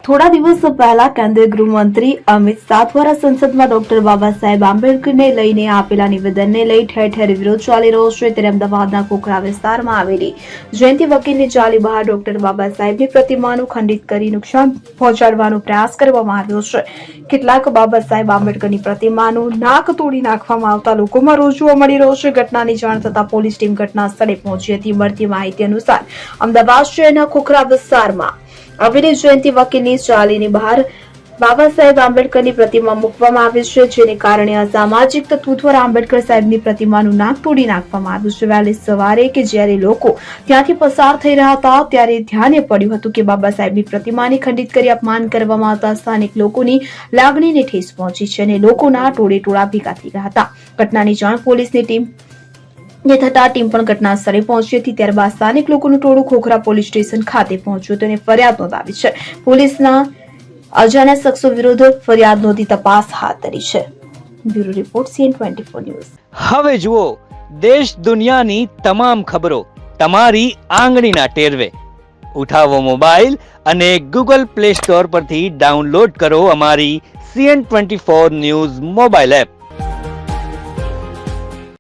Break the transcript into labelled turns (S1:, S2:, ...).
S1: થોડા દિવસ પહેલા કેન્દ્રીય ગૃહમંત્રી અમિત શાહ દ્વારા સંસદમાં ડોક્ટર બાબા સાહેબ આંબેડકરને લઈને આપેલા નિવેદનને લઈ ઠેર ઠેર વિરોધ ચાલી રહ્યો છે. ત્યારે અમદાવાદના ખોખરા વિસ્તારમાં આવેલી જયંતિ વકીલની ચાલી બહાર ડોક્ટર બાબા સાહેબની પ્રતિમાનું ખંડિત કરી નુકસાન પહોંચાડવાનો પ્રયાસ કરવામાં આવ્યો છે. કેટલાક બાબા સાહેબ આંબેડકરની પ્રતિમાનું નાક તોડી નાખવામાં આવતા લોકોમાં રોષ જોવા મળી રહ્યો છે. ઘટનાની જાણ થતા પોલીસ ટીમ ઘટના સ્થળે પહોંચી હતી. મળતી માહિતી અનુસાર અમદાવાદ શહેરના ખોખરા વિસ્તારમાં આવેલી જયંતિ વકીલની ચાલીની બહાર બાબા સાહેબ આંબેડકરની પ્રતિમા મૂકવામાં આવી છે, જેને કારણે અસામાજિક તત્વો દ્વારા આંબેડકર સાહેબની પ્રતિમાનું નાક તોડી નાખવામાં આવ્યું છે. વહેલી સવારે કે જ્યારે લોકો ત્યાંથી પસાર થઈ રહ્યા હતા ત્યારે ધ્યાને પડ્યું હતું કે બાબા સાહેબની પ્રતિમાને ખંડિત કરી અપમાન કરવામાં આવતા સ્થાનિક લોકોની લાગણીને ઠેસ પહોંચી છે અને લોકોના ટોળે ટોળા ભેગા થઈ ગયા હતા. ઘટનાની જાણ પોલીસની ટીમ થતા ટીમ પણ ઘટના સ્થળે પહોંચી હતી. ત્યારબાદ સ્થાનિક લોકોનું ટોળું ખોખરા પોલીસ સ્ટેશન ખાતે પહોંચ્યું હતું અને ફરિયાદ નોંધાવી છે. પોલીસના અજાણ્યા શખ્સો વિરુદ્ધ ફરિયાદ નોંધી તપાસ હાથ ધરી છે. Bureau report CN24 news.
S2: હવે જુઓ દેશ દુનિયાની તમામ ખબરો તમારી આંગળીના ટેરવે. ઉઠાવો મોબાઈલ અને Google Play Store પરથી ડાઉનલોડ કરો અમારી CN24 ન્યૂઝ મોબાઈલ એપ.